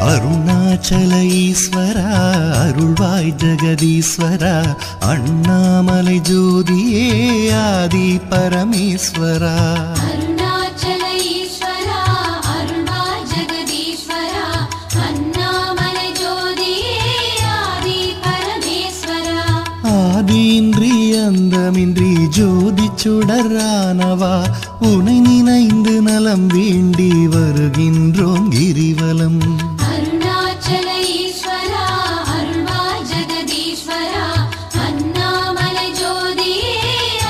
அருணாச்சல ஈஸ்வரா அருள்வாய் ஜெகதீஸ்வரா அண்ணாமலை ஜோதியே ஆதி பரமேஸ்வரா அருணாச்சல ஈஸ்வரா அருள்வாய் ஜெகதீஸ்வரா அண்ணாமலை ஜோதியே ஆதி பரமேஸ்வரா ஆதியின்றி அந்தமின்றி ஜோதி சுடரானவா உனை நினைந்து நலம் வேண்டி வருகின்றோம் கிரிவலம் அருணாச்சல ஈஸ்வரா அருள்வாய் ஜெகதீஸ்வரா அண்ணாமலை ஜோதியே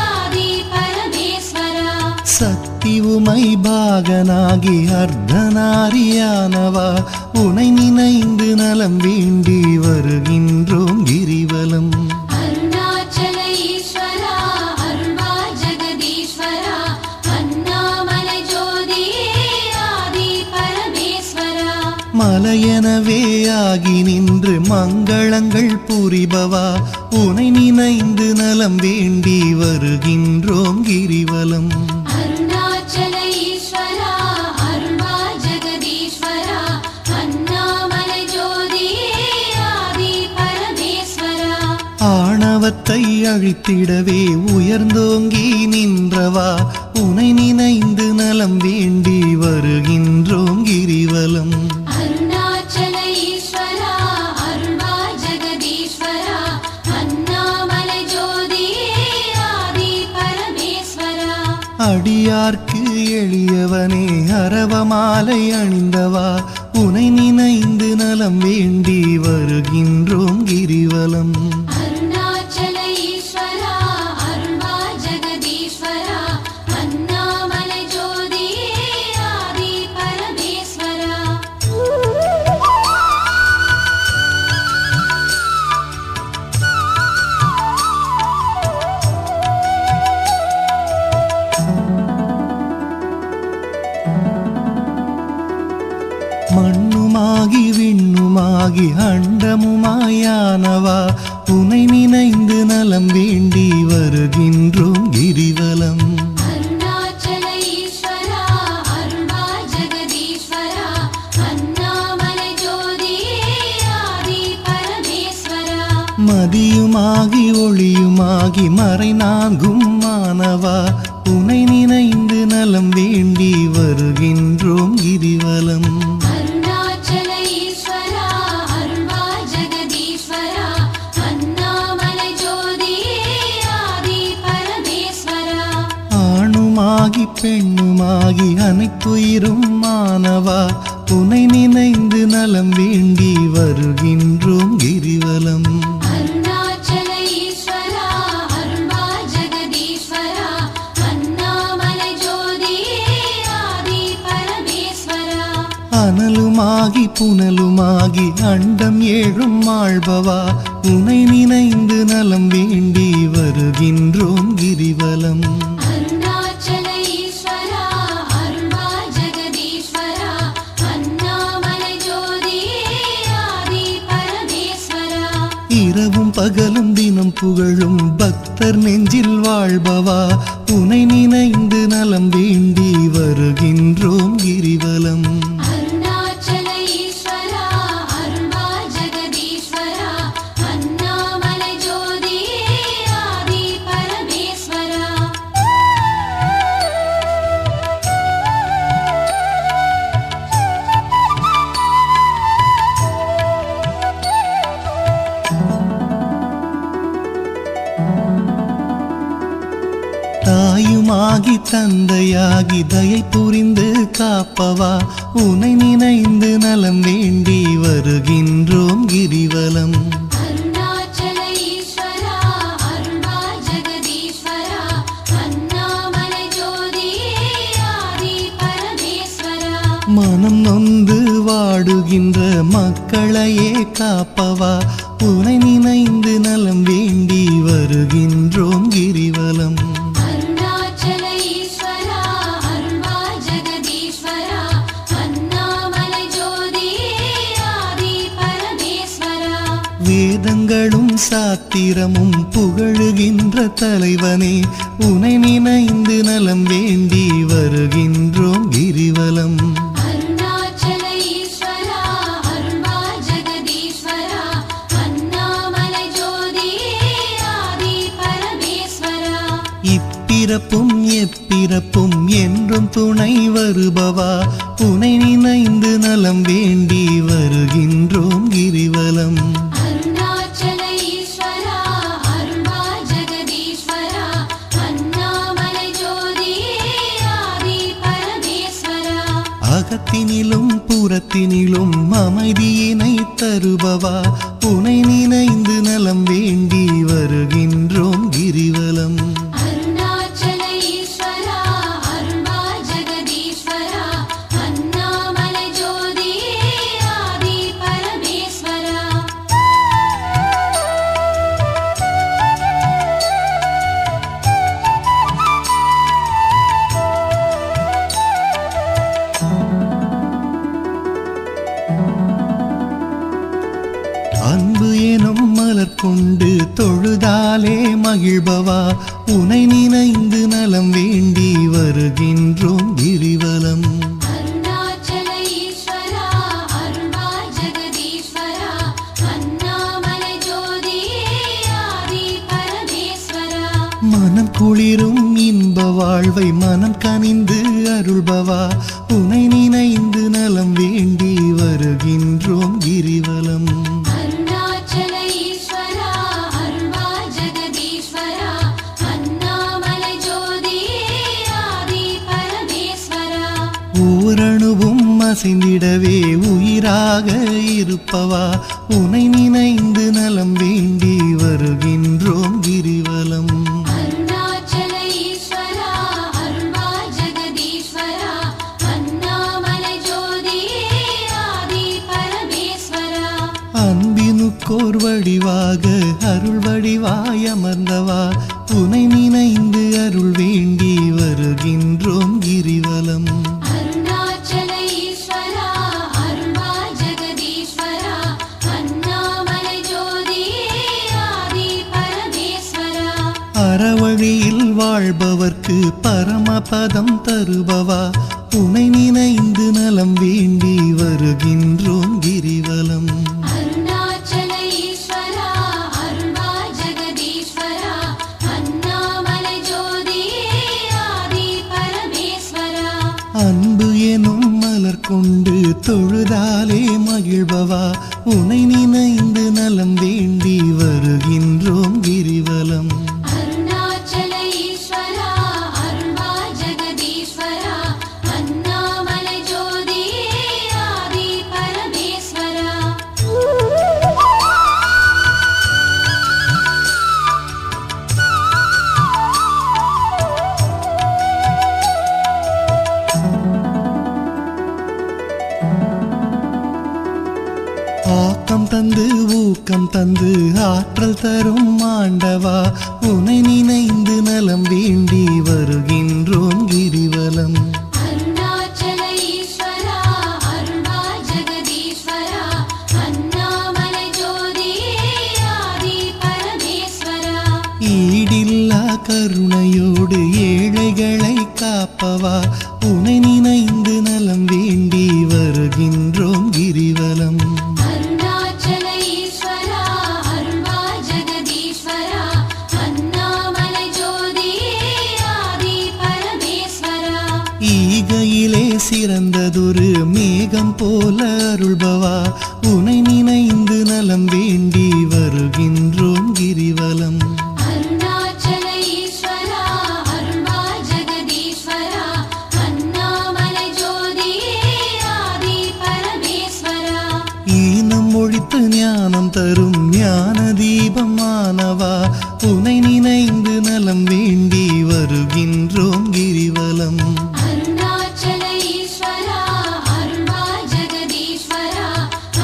ஆதி பரமேஸ்வரா சக்தி உமை பாகனாகி அர்த்தநாரியானவா உனை நினைந்து நலம் வேண்டி வருகின்றோம் கிரிவலம் அருணாச்சல ஈஸ்வரா அருள்வாய் ஜெகதீஸ்வரா அண்ணாமலை ஜோதியே ஆதி பரமேஸ்வரா மலையெனவே ஆகி நின்று மங்களங்கள் புரிபவா உனை நினைந்து நலம் வேண்டி வருகின்றோம் கிரிவலம் அருணாச்சல ஈஸ்வரா அருள்வாய் ஜெகதீஸ்வரா அண்ணாமலை ஜோதியே ஆதி பரமேஸ்வரா ஆணவத்தை அழித்திடவே உயர்ந்தோங்கி நின்றவா உனை நினைந்து நலம் வேண்டி வருகின்றோம் கிரிவலம் அருணாச்சல ஈஸ்வரா அருள்வாய் ஜெகதீஸ்வரா அண்ணாமலை ஜோதியே ஆதி பரமேஸ்வரா அடியார்க்கு எளியவனே அரவமாலை அணிந்தவா உனை நினைந்து நலம் வேண்டி வருகின்றோம் கிரிவலம் அருணாச்சல ஈஸ்வரா அருள்வாய் ஜெகதீஸ்வரா அண்ணாமலை ஜோதியே ஆதி பரமேஸ்வரா மண்ணுமாகி விண்ணுமாகி அண்டமுமாயானவா உனை நினைந்து நலம் வேண்டி வருகின்றோம் கிரிவலம் அருணாச்சல ஈஸ்வரா அருள்வாய் ஜெகதீஸ்வரா அண்ணாமலை ஜோதியே ஆதி பரமேஸ்வரா மதியுமாகி ஒளியுமாகி மறைநான்கும் மானவா உனை நினைந்து நலம் வேண்டி வருகின்றோம் கிரிவலம் அருணாச்சல ஈஸ்வரா அருள்வாய் ஜெகதீஸ்வரா அண்ணாமலை ஜோதியே ஆதி பரமேஸ்வரா ஆணுமாகி பெண்ணுமாகி அனைத்துயிரும் மானவா உனை நினைந்து நலம் வேண்டி வருகின்றோம் கிரிவலம் அருணாச்சல ஈஸ்வரா அருள்வாய் ஜெகதீஸ்வரா அண்ணாமலை ஜோதியே ஆதி பரமேஸ்வரா அனலுமாகி புனலுமாகி அண்டம் ஏழும் ஆள்பவா உனை நினைந்து நலம் வேண்டி வருகின்றோம் கிரிவலம் அருணாச்சல ஈஸ்வரா அருள்வாய் ஜெகதீஸ்வரா அண்ணாமலை ஜோதியே ஆதி பரமேஸ்வரா இரவும் பகலும் தினம் புகழும் பக்தர் நெஞ்சில் வாழ்பவா உனை நினைந்து நலம் வேண்டி வருகின்றோம் கிரிவலம் அருணாச்சல ஈஸ்வரா அருள்வாய் ஜெகதீஸ்வரா அண்ணாமலை ஜோதியே ஆதி பரமேஸ்வரா தாயுமாகி தந்தையாகி தயை புரிந்து காப்பவா உனை நினைந்து நலம் வேண்டி வருகின்றோம் கிரிவலம் அருணாச்சல ஈஸ்வரா அருள்வாய் ஜெகதீஸ்வரா அண்ணாமலை ஜோதியே ஆதி பரமேஸ்வரா மனம் நொந்து வாடுகின்ற மக்களையே காப்பவா உனை நினைந்து நலம் வேண்டி வருகின்றோம் கிரிவலம் அருணாச்சல ஈஸ்வரா அருள்வாய் ஜெகதீஸ்வரா அண்ணாமலை ஜோதியே ஆதி பரமேஸ்வரா வேதங்களும் சாத்திரமும் புகழுகின்ற தலைவனே உனை நினைந்து நலம் வேண்டி வருகின்றோம் கிரிவலம் அருணாச்சல ஈஸ்வரா அருள்வாய் இப்பிறப்பும் எப்பிறப்பும் என்றும் துணை வருபவா உனை நினைந்து நலம் வேண்டி வருகின்றோம் கிரிவலம். அருணாச்சல ஈஸ்வரா அருள்வா ஜெகதீஸ்வரா அண்ணாமலை ஜோதியே ஆதி பரமேஸ்வரா. அகத்தினிலும் புறத்தினிலும் அமைதியினை தருபவா உனை நினைந்து நலம் வேண்டி வருகின்றோம் கிரிவலம். அருணாச்சல ஈஸ்வரா அருள்வா ஜெகதீஸ்வரா அண்ணாமலை ஜோதியே ஆதி பரமேஸ்வரா. அன்பு எனும் மலர் கொண்டு தொழுதாலே மகிழ்பவா உனை நினைந்து நலம் வேண்டி வருகின்றோம் கிரிவலம். அருணாச்சல ஈஸ்வரா அருள்வா ஜெகதீஸ்வரா அண்ணாமலை ஜோதியே ஆதி பரமேஸ்வரா. மனம் குளிரும் இன்ப வாழ்வை மனம் கனிந்து அருள்பவா உனை நினைந்து நலம் வேண்டி வருகின்றோம் கிரிவலம். அருணாச்சல ஈஸ்வரா அருள்வா ஜெகதீஸ்வரா அண்ணாமலை ஜோதியே ஆதி பரமேஸ்வரா. ஓரணுவும் அசைந்திடவே உயிராக இருப்பவா உனை நினைந்து நலம் வேண்டி வருகின்றோம் கிரிவலம். அருணாச்சல ஈஸ்வரா அருள்வா ஜெகதீஸ்வரா அண்ணாமலை ஜோதியே ஆதி பரமேஸ்வரா. அன்பினுக்கோர் வடிவாக அருள் வடிவாய் அமர்ந்தவா உனை நினைந்து அருள் வேண்டி வருகின்றோம் கிரிவலம். அருணாச்சல ஈஸ்வரா அருள்வா ஜெகதீஸ்வரா அண்ணாமலை ஜோதியே ஆதி பரமேஸ்வரா. அறவழியில் வாழ்பவர்க்கு பரமபதம் தருபவா உனை நினைந்து நலம் வேண்டி வருகின்றோம் கிரிவலம். அருணாச்சல ஈஸ்வரா அருள்வா ஜெகதீஸ்வரா அண்ணாமலை ஜோதியே ஆதி பரமேஸ்வரா. அன்பு எனும் மலர் கொண்டு தொழுதாலே மகிழ்பவா உனை நினைந்து நலம் வேண்டி வருகின்றோம் கிரிவலம். அருணாச்சல ஈஸ்வரா அருள்வா ஜெகதீஸ்வரா அண்ணாமலை ஜோதியே ஆதி பரமேஸ்வரா. ஆக்கம் தந்து ஊக்கம் தந்து ஆற்றல் தரும் ஆண்டவா உனை நினைந்து நலம் வேண்டி வருகின்றோம் கிரிவலம். அருணாச்சல ஈஸ்வரா அருள்வா ஜெகதீஸ்வரா அண்ணாமலை ஜோதியே ஆதி பரமேஸ்வரா. ஈடில்லா கருணையோடு ஏழைகளை காப்பவா உனை நினைந்து நலம் வேண்டி வருகின்றோம் கிரிவலம். அருணாச்சல ஈஸ்வரா அருள்வா ஜெகதீஸ்வரா அண்ணாமலை ஜோதியே ஆதி பரமேஸ்வரா. ஈகையிலே சிறந்ததொரு மேகம் போல அருள்பவா உனை நினைந்து நலம் வேண்டி வருகின்றோம் கிரிவலம். அருணாச்சல ஈஸ்வரா அருள்வா ஜெகதீஸ்வரா அண்ணாமலை ஜோதியே ஆதி பரமேஸ்வரா. ஈனம் ஒழித்து ஞானம் தரும் ஞான தீபமானவா உனை நினைந்து நலம் வேண்டி வருகின்றோம் கிரிவலம். அருணாச்சல ஈஸ்வரா அருள்வா ஜெகதீஸ்வரா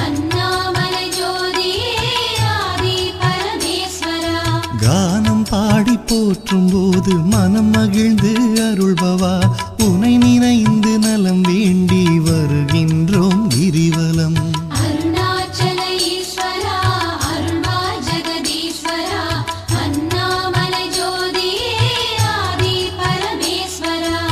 அண்ணாமலை ஜோதியே ஆதி பரமேஸ்வரா. கானம் பாடி போற்றும் போது மனம் மகிழ்ந்து அருள்பவா உனை நினைந்து நலம் வேண்டி வருகின்றோம் கிரிவலம். அருணாச்சல ஈஸ்வரா அருள்வா ஜெகதீஸ்வரா அண்ணாமலை ஜோதியே ஆதி பரமேஸ்வரா.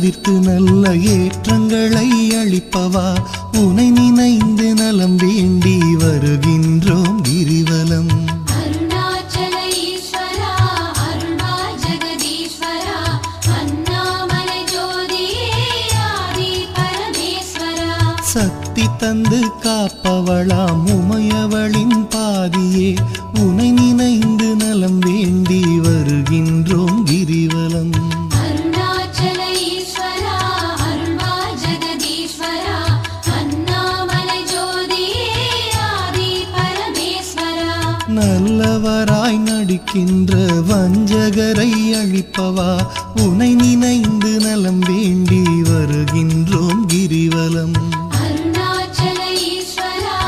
தவிர்த்து நல்ல ஏற்றங்களை அளிப்பவா உனை நினைந்து நலம் வேண்டி வருகின்றோம் கிரிவலம். அருணாச்சல ஈஸ்வரா அருள்வாய் ஜெகதீஸ்வரா அண்ணாமலை ஜோதியே ஆதி பரமேஸ்வரா. சக்தி தந்து காப்பவளாம் உமையவளின் பாதியே உனை நினைந்து நலம் வேண்டி வருகின்றோம் கிரிவலம். அருணாச்சல ஈஸ்வரா அருள்வாய் ஜெகதீஸ்வரா அண்ணாமலை ஜோதியே ஆதி பரமேஸ்வரா. நல்லவராய் நடிக்கின்ற வஞ்சகரை அழிப்பவா உனை நினைந்து நலம் வேண்டி வருகின்றோம் கிரிவலம். அருணாச்சல ஈஸ்வரா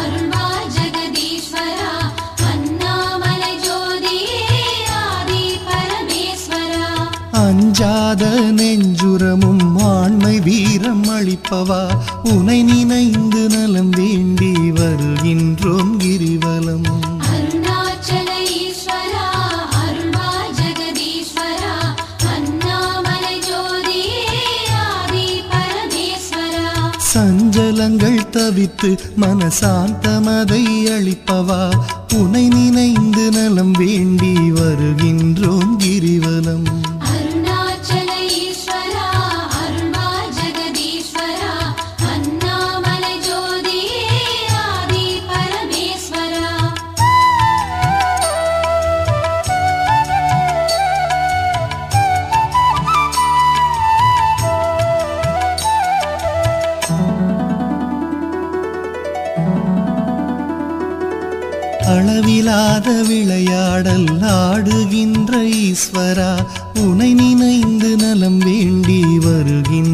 அருள்வாய் ஜெகதீஸ்வரா அண்ணாமலை ஜோதியே ஆதி பரமேஸ்வரா. அஞ்சாத நெஞ்சுரமும் ஆண்மை வீரம் அளிப்பவா உனை நினைந்து நலம் வேண்டி வருகின்றோம் கிரிவலம். அருணாச்சல ஈஸ்வரா அருள்வாய் ஜெகதீஸ்வரா அண்ணாமலை ஜோதியே ஆதி பரமேஸ்வரா. சஞ்சலங்கள் தவித்து மனசாந்தமதை அளிப்பவா உனை நினைந்து நலம் வேண்டி வருகின்றோம் கிரிவலம். அருணாச்சல ஈஸ்வரா அருள்வாய் ஜெகதீஸ்வரா அண்ணாமலை ஜோதியே ஆதி பரமேஸ்வரா. அளவிலாத விளையாடல் ஆடுகின்ற ஈஸ்வரா உனை நினைந்து நலம் வேண்டி வருகின்ற